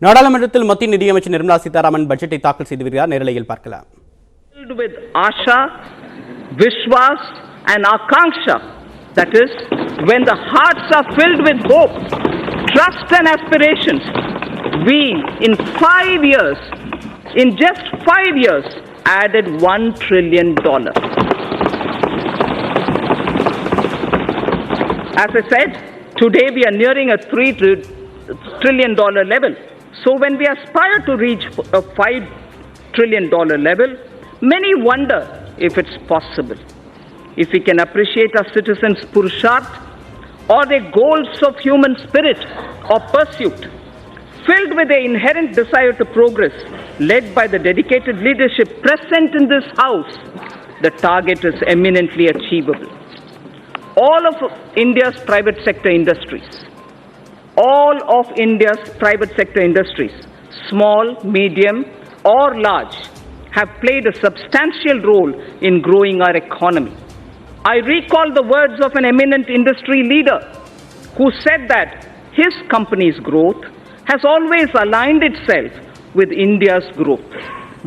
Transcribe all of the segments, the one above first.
நாடாளுமன்றத்தில் மத்திய நிதியமைச்சர் நிர்மலா சீதாராமன் பட்ஜெட்டை தாக்கல் செய்து வருகிறார். நேரலையில் பார்க்கலாம். Filled with Asha, Vishwas and Akanksha, that is, when the hearts are filled with hope, trust and aspirations, we in 5 years, in just 5 years, added $1 trillion. As I said, today we are nearing a $3 trillion level. So when we aspire to reach a $5 trillion level, many wonder if it's possible. If we can appreciate our citizens' purusharth or their goals of human spirit or pursuit, filled with the inherent desire to progress, led by the dedicated leadership present in this House, the target is eminently achievable. All of India's private sector industries, small, medium or large, have played a substantial role in growing our economy. I recall the words of an eminent industry leader who said that his company's growth has always aligned itself with India's growth,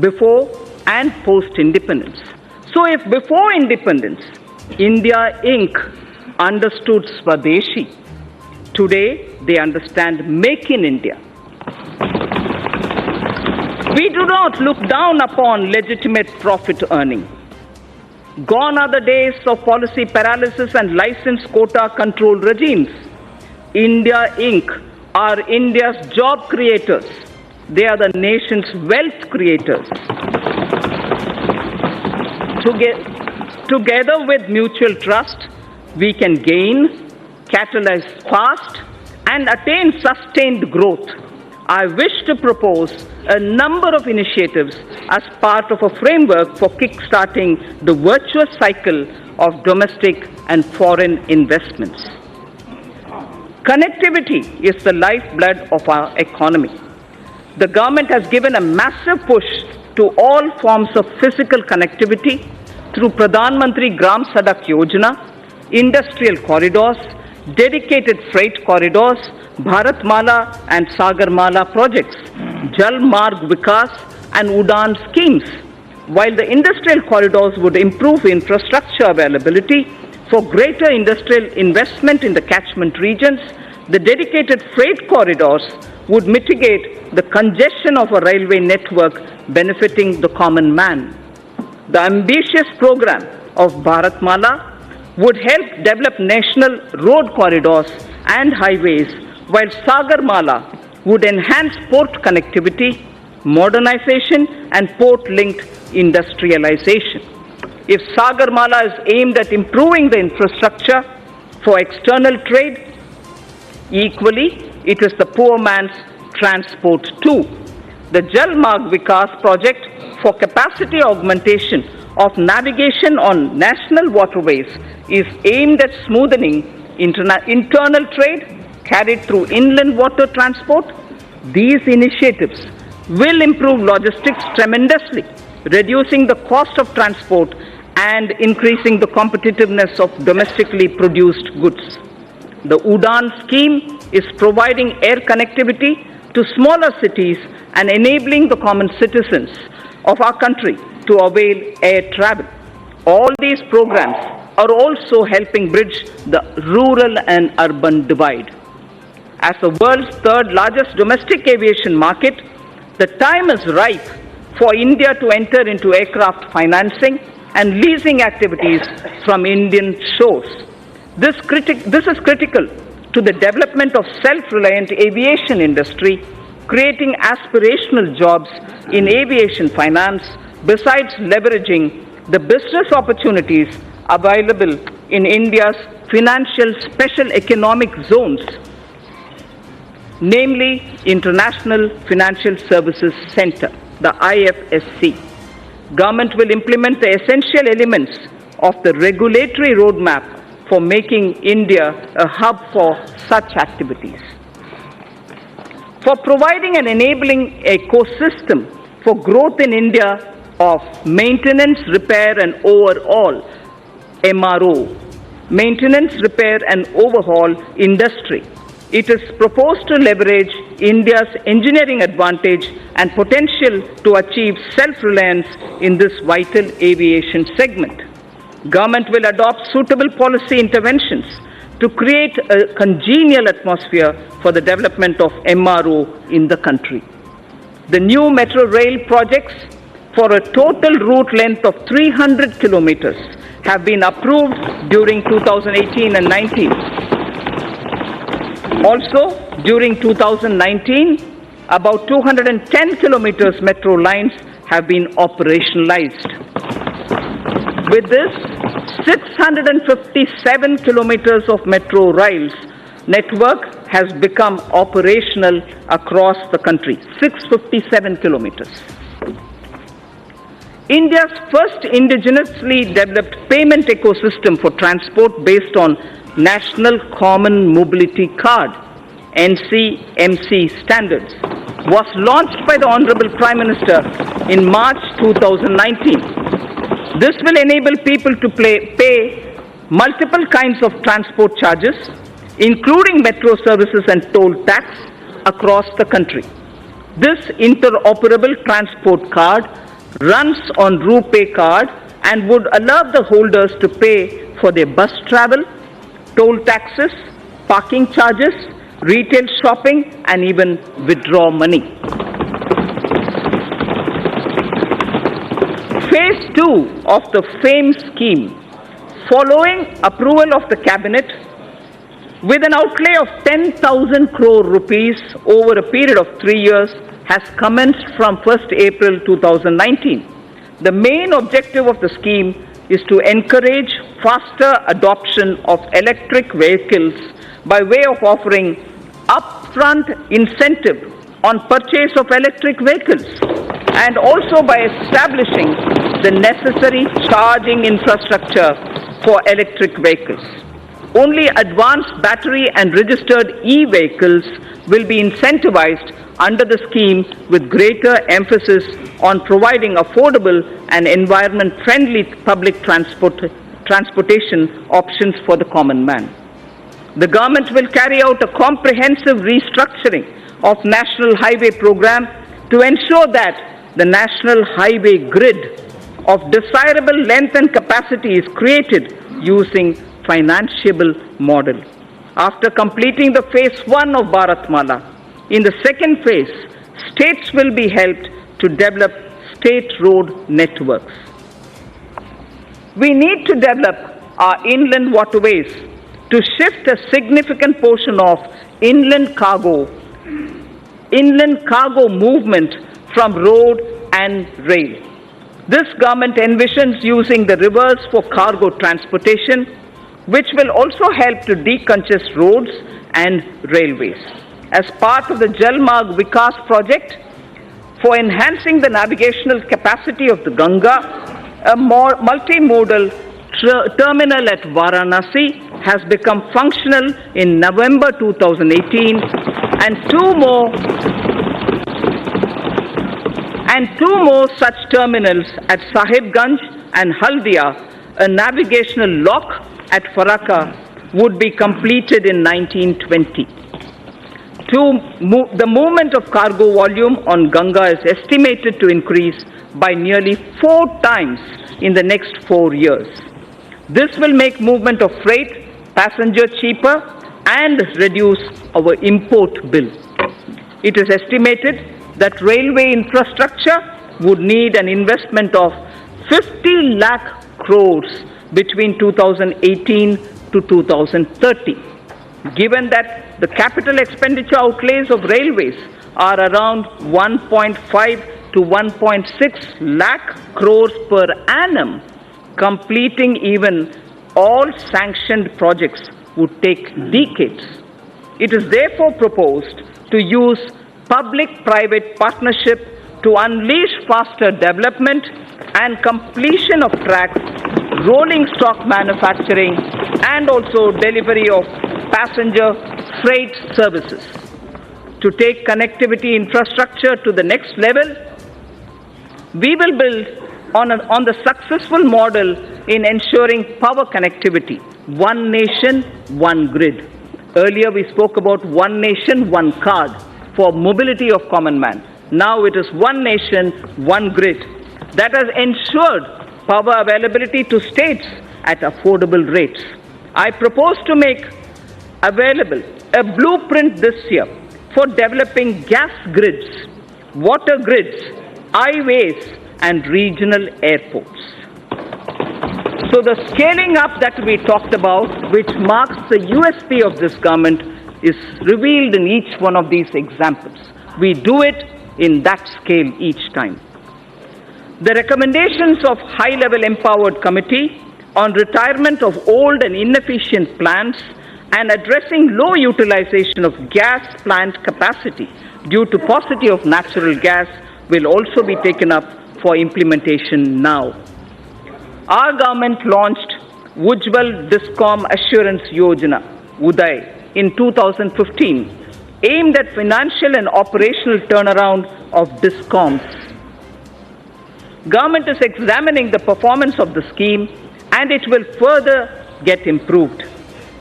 before and post-independence. So if before independence, India Inc. understood Swadeshi, today they understand Make in India. We do not look down upon legitimate profit earning. Gone are the days of policy paralysis and license quota control regimes. India Inc. are India's job creators. They are the nation's wealth creators. Together with mutual trust, we can gain, catalyze fast, and attain sustained growth. I wish to propose a number of initiatives as part of a framework for kick-starting the virtuous cycle of domestic and foreign investments. Connectivity is the lifeblood of our economy. The government has given a massive push to all forms of physical connectivity through Pradhan Mantri Gram Sadak Yojana, industrial corridors, dedicated freight corridors, Bharatmala and Sagarmala projects, Jal Marg Vikas and Udan schemes. While the industrial corridors would improve infrastructure availability for greater industrial investment in the catchment regions, the dedicated freight corridors would mitigate the congestion of a railway network benefiting the common man. The ambitious program of Bharatmala would help develop national road corridors and highways, while Sagarmala would enhance port connectivity, modernization and port-linked industrialization. If Sagarmala is aimed at improving the infrastructure for external trade, equally it is the poor man's transport too. The Jal Marg Vikas project for capacity augmentation of navigation on national waterways is aimed at smoothing internal trade carried through inland water transport. These initiatives will improve logistics tremendously, reducing the cost of transport and increasing the competitiveness of domestically produced goods. The Udan scheme is providing air connectivity to smaller cities and enabling the common citizens of our country to avail air travel. All these programs are also helping bridge the rural and urban divide. As the world's third largest domestic aviation market, the time is ripe for India to enter into aircraft financing and leasing activities from Indian shores. This is critical to the development of self-reliant aviation industry, creating aspirational jobs in aviation finance, besides leveraging the business opportunities available in India's financial special economic zones, namely International Financial Services Center, the IFSC. Government will implement the essential elements of the regulatory roadmap for making India a hub for such activities. For providing an enabling ecosystem for growth in India of maintenance, repair and overhaul, MRO, maintenance, repair and overhaul industry, it is proposed to leverage India's engineering advantage and potential to achieve self-reliance in this vital aviation segment. Government will adopt suitable policy interventions to create a congenial atmosphere for the development of MRO in the country. The new metro rail projects for a total route length of 300 kilometers have been approved during 2018 and 19. Also, during 2019, about 210 kilometers metro lines have been operationalized. With this, 657 kilometers of metro rails network has become operational across the country. 657 kilometers. India's first indigenously developed payment ecosystem for transport based on National Common Mobility Card, NCMC standards, was launched by the Honorable Prime Minister in March 2019. This will enable people to pay multiple kinds of transport charges, including metro services and toll tax, across the country. This interoperable transport card runs on RuPay card and would allow the holders to pay for their bus travel, toll taxes, parking charges, retail shopping, and even withdraw money. Phase 2 of the FAME scheme, following approval of the Cabinet, with an outlay of 10,000 crore rupees over a period of 3 years, has commenced from 1st April 2019. The main objective of the scheme is to encourage faster adoption of electric vehicles by way of offering upfront incentive on purchase of electric vehicles and also by establishing the necessary charging infrastructure for electric vehicles. Only advanced battery and registered e-vehicles will be incentivized under the scheme, with greater emphasis on providing affordable and environment-friendly public transportation options for the common man. The government will carry out a comprehensive restructuring of National Highway Program to ensure that the National Highway Grid of desirable length and capacity is created using financeable model. After completing the phase 1 of Bharatmala, in the second phase, states will be helped to develop state road networks. We need to develop our inland waterways to shift a significant portion of inland cargo movement from road and rail. This government envisions using the rivers for cargo transportation, which will also help to decongest roads and railways. As part of the Jal Marg Vikas project for enhancing the navigational capacity of the Ganga, a more multimodal terminal at Varanasi has become functional in November 2018, and two more such terminals at Sahibganj and Haldia, a navigational lock at Farakka, would be completed in 1920. The movement of cargo volume on Ganga is estimated to increase by nearly 4 times in the next 4 years. This will make movement of freight, passenger cheaper and reduce our import bill. It is estimated that railway infrastructure would need an investment of 50 lakh crores between 2018 to 2030. Given that the capital expenditure outlays of railways are around 1.5 to 1.6 lakh crores per annum, completing even all sanctioned projects would take decades. It is therefore proposed to use public-private partnership to unleash faster development and completion of tracks, rolling stock manufacturing, and also delivery of passenger freight services. To take connectivity infrastructure to the next level, we will build on the successful model in ensuring power connectivity, one nation, one grid. Earlier we spoke about one nation, one card. for mobility of common man. Now it is one nation, one grid that has ensured power availability to states at affordable rates. I propose to make available a blueprint this year for developing gas grids, water grids, highways, and regional airports. So the scaling up that we talked about, which marks the USP of this government, is revealed in each one of these examples. We do it in that scale each time. The recommendations of high-level empowered committee on retirement of old and inefficient plants and addressing low utilization of gas plant capacity due to paucity of natural gas will also be taken up for implementation now. Our government launched Ujjwal Discom Assurance Yojana, UDAY, in 2015, aimed at financial and operational turnaround of discoms. Government is examining the performance of the scheme and it will further get improved.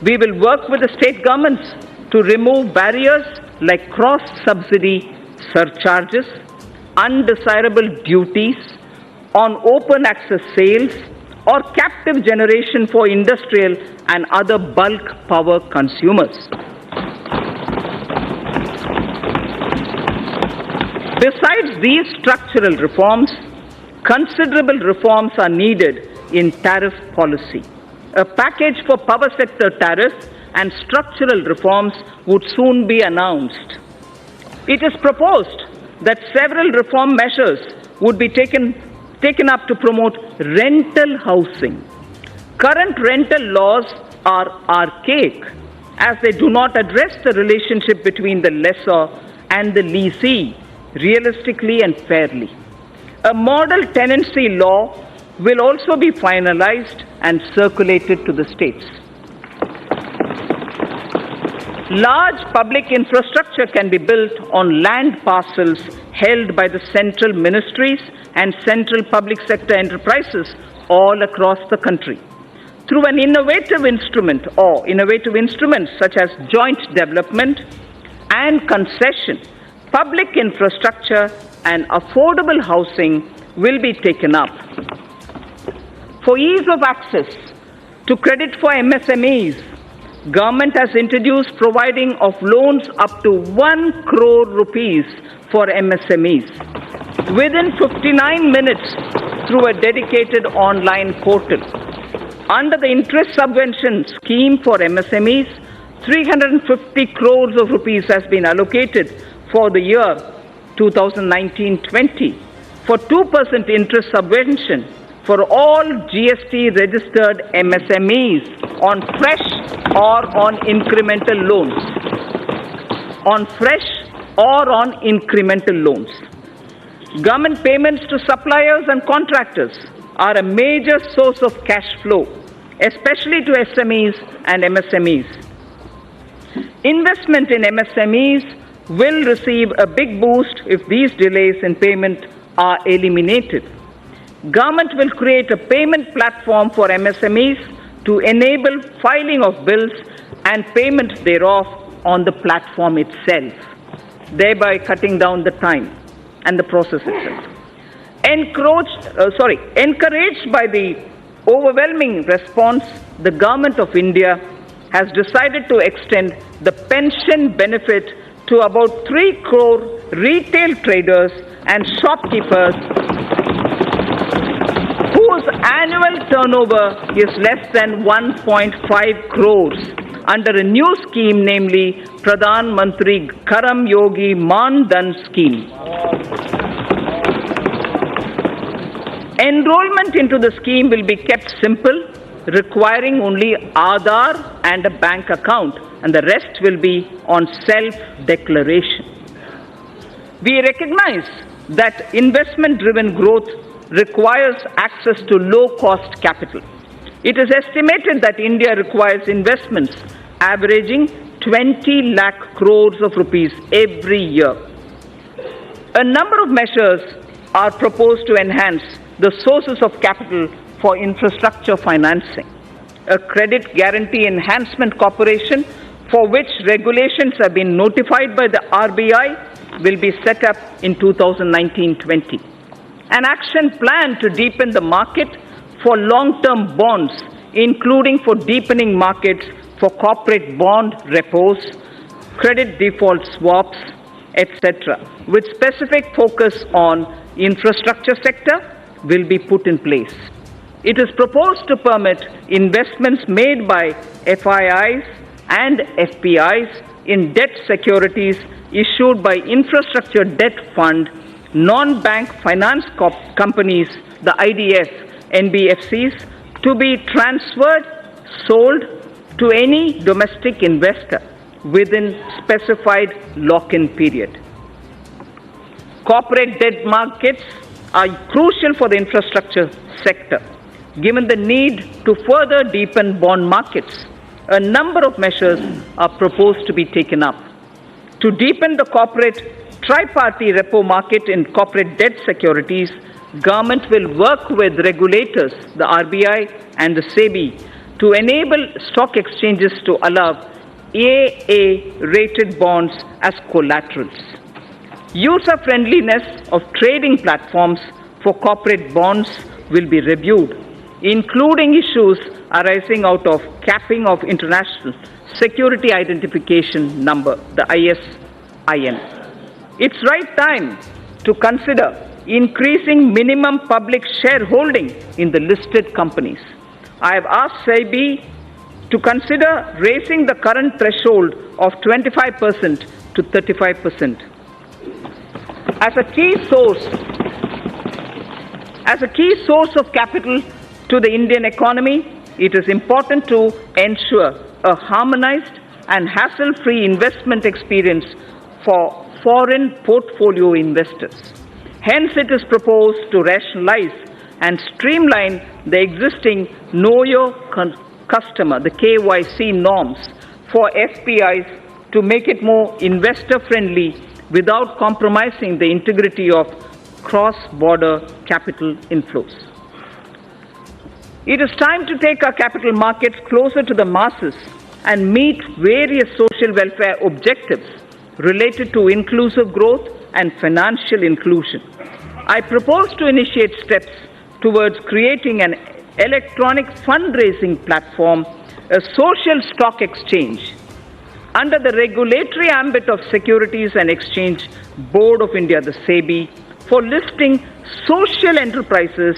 We will work with the state governments to remove barriers like cross-subsidy surcharges, undesirable duties on open access sales, or captive generation for industrial and other bulk power consumers. Besides these structural reforms, considerable reforms are needed in tariff policy. A package for power sector tariff and structural reforms would soon be announced. It is proposed that several reform measures would be taken up to promote rental housing. Current rental laws are archaic as they do not address the relationship between the lessor and the leasee realistically and fairly. A model tenancy law will also be finalized and circulated to the states. Large public infrastructure can be built on land parcels held by the central ministries and central public sector enterprises all across the country. Through an innovative instrument or innovative instruments such as joint development and concession, public infrastructure and affordable housing will be taken up. For ease of access to credit for MSMEs, Government has introduced providing of loans up to 1 crore rupees for MSMEs within 59 minutes through a dedicated online portal. Under the interest subvention scheme for MSMEs, 350 crores of rupees has been allocated for the year 2019-20 for 2% interest subvention for all GST registered MSMEs on fresh or on incremental loans. On fresh or on incremental loans. Government payments to suppliers and contractors are a major source of cash flow, especially to SMEs and MSMEs. Investment in MSMEs will receive a big boost if these delays in payment are eliminated. Government will create a payment platform for MSMEs to enable filing of bills and payment thereof on the platform itself, thereby cutting down the time and the process itself. Encouraged by the overwhelming response, the Government of India has decided to extend the pension benefit to about 3 crore retail traders and shopkeepers whose annual turnover is less than 1.5 crores under a new scheme, namely Pradhan Mantri Karam Yogi Man Dhan scheme. Enrollment into the scheme will be kept simple, requiring only Aadhaar and a bank account, and the rest will be on self-declaration. We recognize that investment-driven growth requires access to low-cost capital. It is estimated that India requires investments averaging 20 lakh crores of rupees every year. A number of measures are proposed to enhance the sources of capital for infrastructure financing. A credit guarantee enhancement corporation for which regulations have been notified by the RBI, will be set up in 2019-20. An action plan to deepen the market for long-term bonds, including for deepening markets for corporate bond repos, credit default swaps, etc., with specific focus on infrastructure sector, will be put in place. It is proposed to permit investments made by FIIs and FPIs in debt securities issued by infrastructure debt fund, non-bank finance companies, the IDF, NBFCs, to be transferred, sold to any domestic investor within specified lock-in period. Corporate debt markets are crucial for the infrastructure sector. Given the need to further deepen bond markets, a number of measures are proposed to be taken up. To deepen the corporate tripartite repo market in corporate debt securities, government will work with regulators, the RBI and the SEBI, to enable stock exchanges to allow AA-rated bonds as collaterals. User-friendliness of trading platforms for corporate bonds will be reviewed, including issues arising out of capping of International Security Identification Number, the ISIN. It's right time to consider increasing minimum public shareholding in the listed companies. I have asked SEBI to consider raising the current threshold of 25% to 35%. As a key source of capital to the Indian economy, it is important to ensure a harmonized and hassle-free investment experience for foreign portfolio investors. Hence, it is proposed to rationalize and streamline the existing Know Your Customer, the KYC norms for FPIs to make it more investor-friendly without compromising the integrity of cross-border capital inflows. It is time to take our capital markets closer to the masses and meet various social welfare objectives related to inclusive growth and financial inclusion. I propose to initiate steps towards creating an electronic fundraising platform, a social stock exchange, under the regulatory ambit of Securities and Exchange Board of India, the SEBI, for listing social enterprises